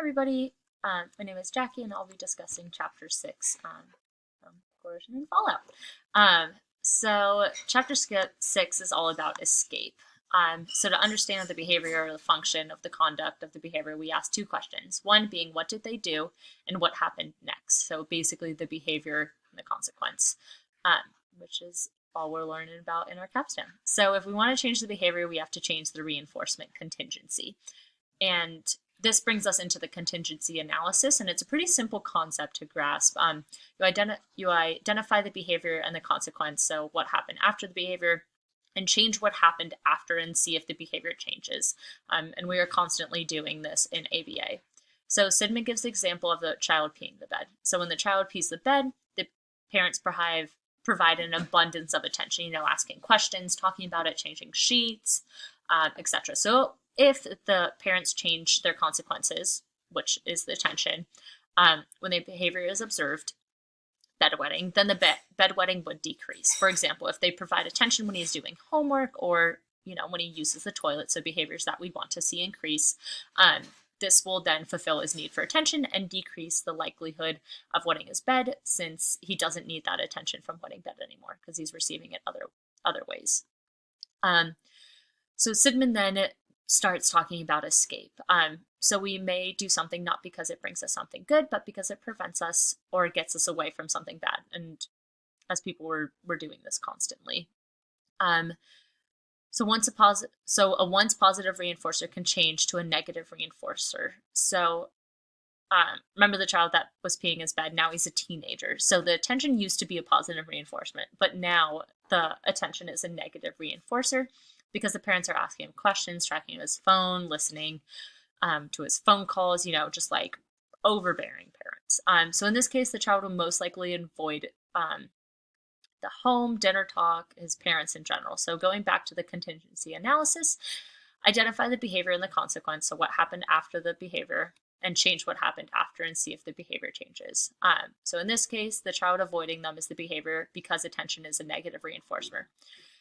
Everybody. My name is Jackie, and I'll be discussing Chapter 6 from Coercion and Fallout. So, Chapter 6 is all about escape. So, to understand the behavior or the function of the conduct of the behavior, we ask two questions. One being, what did they do, and what happened next? So, basically, the behavior and the consequence, which is all we're learning about in our capstone. So, if we want to change the behavior, we have to change the reinforcement contingency. And this brings us into the contingency analysis, and it's a pretty simple concept to grasp. You identify the behavior and the consequence, so what happened after the behavior, and change what happened after and see if the behavior changes. And we are constantly doing this in ABA. So Sidman gives the example of the child peeing the bed. So when the child pees the bed, the parents provide an abundance of attention, asking questions, talking about it, changing sheets, etc. So if the parents change their consequences, which is the attention, when the behavior is observed, bedwetting, then the bedwetting would decrease. For example, if they provide attention when he's doing homework or when he uses the toilet, so behaviors that we want to see increase, this will then fulfill his need for attention and decrease the likelihood of wetting his bed, since he doesn't need that attention from wetting bed anymore because he's receiving it other ways. So Sidman then starts talking about escape. So we may do something not because it brings us something good, but because it prevents us or gets us away from something bad. And as people we're doing this constantly. So a once positive reinforcer can change to a negative reinforcer. So remember the child that was peeing his bed, now he's a teenager. So the attention used to be a positive reinforcement, but now the attention is a negative reinforcer, because the parents are asking him questions, tracking his phone, listening to his phone calls, just like overbearing parents. So in this case, the child will most likely avoid the home, dinner talk, his parents in general. So going back to the contingency analysis, identify the behavior and the consequence, so what happened after the behavior, and change what happened after and see if the behavior changes. So in this case, the child avoiding them is the behavior because attention is a negative reinforcer.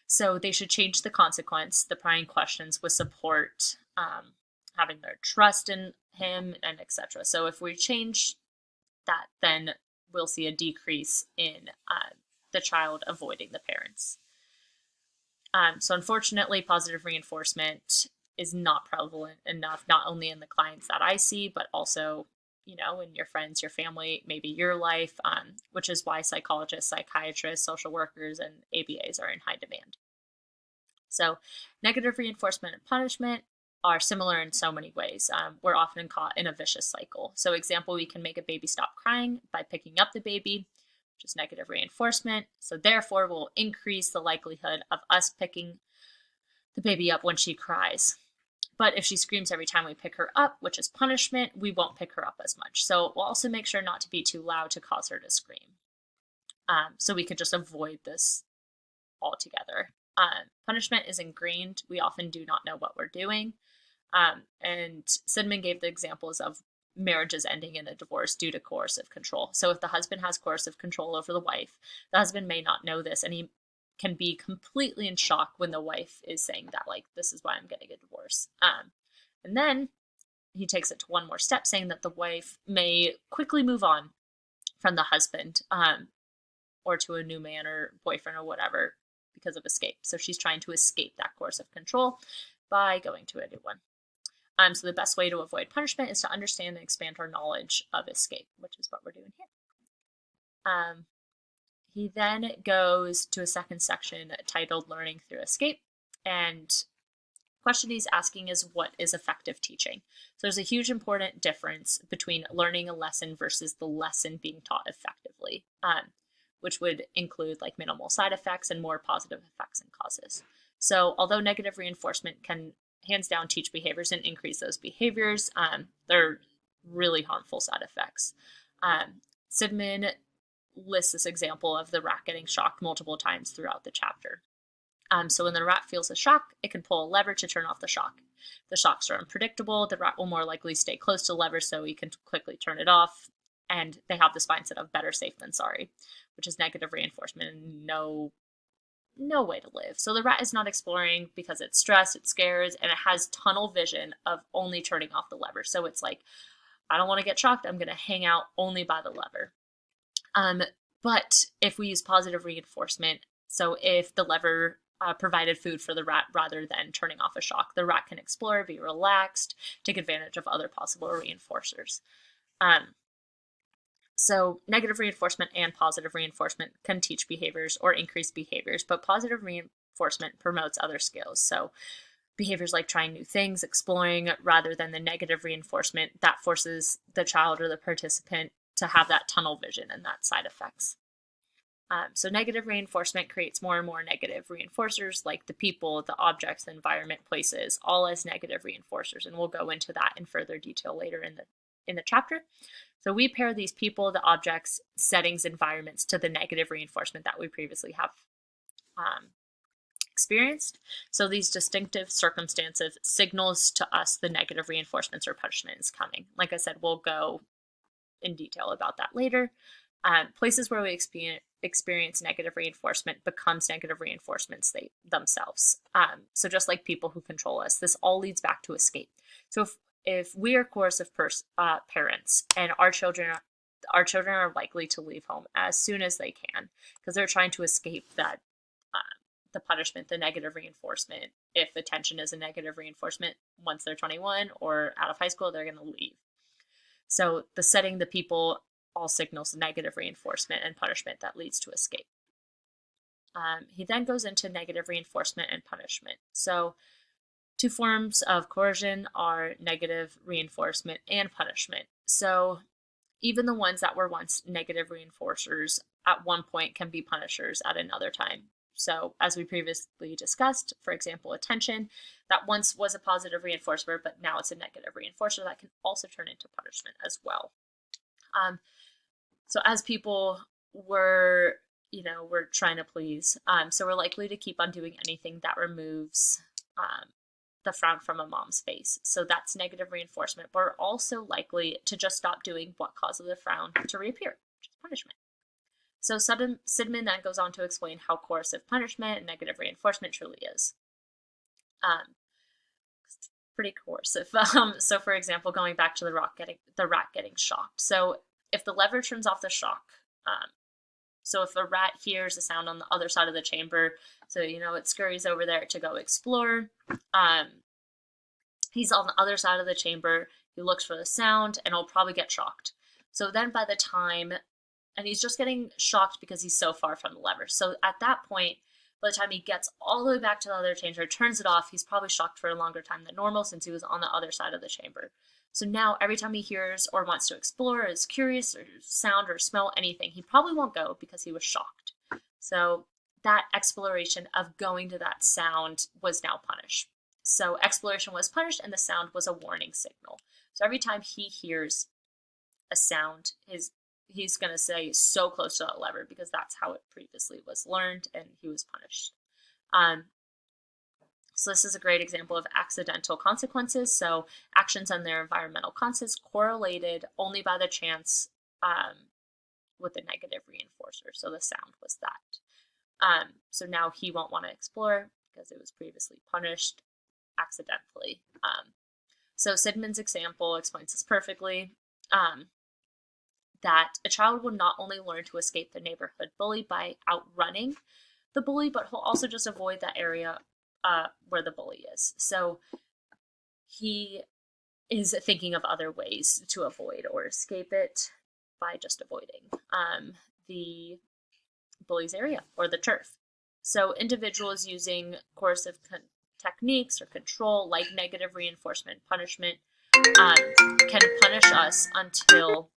So they should change the consequence, the prying questions with support, having their trust in him, and etc. So if we change that, then we'll see a decrease in the child avoiding the parents. So unfortunately, positive reinforcement is not prevalent enough, not only in the clients that I see, but also in your friends, your family, maybe your life, which is why psychologists, psychiatrists, social workers, and ABAs are in high demand. So negative reinforcement and punishment are similar in so many ways. We're often caught in a vicious cycle. So example, we can make a baby stop crying by picking up the baby, which is negative reinforcement. So therefore, we'll increase the likelihood of us picking the baby up when she cries. But if she screams every time we pick her up, which is punishment, we won't pick her up as much. So we'll also make sure not to be too loud to cause her to scream. So we could just avoid this altogether. Punishment is ingrained. We often do not know what we're doing. And Sidman gave the examples of marriages ending in a divorce due to coercive control. So if the husband has coercive control over the wife, the husband may not know this, and he can be completely in shock when the wife is saying that, like, this is why I'm getting a divorce. And then he takes it to one more step, saying that the wife may quickly move on from the husband, or to a new man or boyfriend or whatever, because of escape. So she's trying to escape that coercive control by going to a new one. So the best way to avoid punishment is to understand and expand our knowledge of escape, which is what we're doing here. He then goes to a second section titled Learning Through Escape. And the question he's asking is, what is effective teaching? So there's a huge important difference between learning a lesson versus the lesson being taught effectively, which would include like minimal side effects and more positive effects and causes. So although negative reinforcement can hands down teach behaviors and increase those behaviors, they're really harmful side effects. Sidman lists this example of the rat getting shocked multiple times throughout the chapter. So when the rat feels a shock, it can pull a lever to turn off the shock. If the shocks are unpredictable, the rat will more likely stay close to the lever so he can quickly turn it off. And they have this mindset of better safe than sorry, which is negative reinforcement and no way to live. So the rat is not exploring because it's stressed, it's scared, and it has tunnel vision of only turning off the lever. So it's like, I don't want to get shocked. I'm going to hang out only by the lever. But if we use positive reinforcement, so if the lever provided food for the rat rather than turning off a shock, the rat can explore, be relaxed, take advantage of other possible reinforcers. So negative reinforcement and positive reinforcement can teach behaviors or increase behaviors, but positive reinforcement promotes other skills. So behaviors like trying new things, exploring, rather than the negative reinforcement that forces the child or the participant to have that tunnel vision and that side effects. So negative reinforcement creates more and more negative reinforcers like the people, the objects, the environment, places, all as negative reinforcers. And we'll go into that in further detail later in the chapter. So we pair these people, the objects, settings, environments to the negative reinforcement that we previously have experienced. So these distinctive circumstances signals to us the negative reinforcements or punishment is coming. Like I said, we'll go in detail about that later. Places where we experience negative reinforcement becomes negative reinforcements themselves. So just like people who control us, this all leads back to escape. So if we are coercive parents and our children are likely to leave home as soon as they can because they're trying to escape that the punishment, the negative reinforcement. If the tension is a negative reinforcement, once they're 21 or out of high school, they're going to leave. So the setting, the people, all signals negative reinforcement and punishment that leads to escape. He then goes into negative reinforcement and punishment. So two forms of coercion are negative reinforcement and punishment. So even the ones that were once negative reinforcers at one point can be punishers at another time. So as we previously discussed, for example, attention, that once was a positive reinforcer, but now it's a negative reinforcer that can also turn into punishment as well. So as people we're trying to please, so we're likely to keep on doing anything that removes the frown from a mom's face. So that's negative reinforcement, but we're also likely to just stop doing what causes the frown to reappear, which is punishment. So Sidman then goes on to explain how coercive punishment and negative reinforcement truly is. It's pretty coercive. So for example, going back to the rat getting shocked. So if the lever turns off the shock, so if a rat hears a sound on the other side of the chamber, so it scurries over there to go explore. He's on the other side of the chamber. He looks for the sound, and he'll probably get shocked. So then by the time, and he's just getting shocked because he's so far from the lever. So at that point, by the time he gets all the way back to the other chamber, turns it off, he's probably shocked for a longer time than normal since he was on the other side of the chamber. So now every time he hears or wants to explore, is curious or sound or smell anything, he probably won't go because he was shocked. So that exploration of going to that sound was now punished. So exploration was punished and the sound was a warning signal. So every time he hears a sound, he's going to say so close to that lever because that's how it previously was learned and he was punished. So this is a great example of accidental consequences. So actions and their environmental consequences correlated only by the chance with the negative reinforcer. So the sound was that. So now he won't want to explore because it was previously punished accidentally. So Sidman's example explains this perfectly. That a child will not only learn to escape the neighborhood bully by outrunning the bully, but he'll also just avoid that area where the bully is. So he is thinking of other ways to avoid or escape it by just avoiding the bully's area or the turf. So individuals using coercive techniques or control, like negative reinforcement, punishment, can punish us until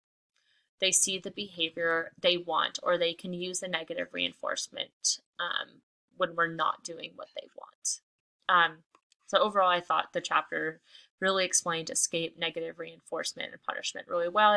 they see the behavior they want, or they can use the negative reinforcement when we're not doing what they want. So overall, I thought the chapter really explained escape, negative reinforcement, and punishment really well.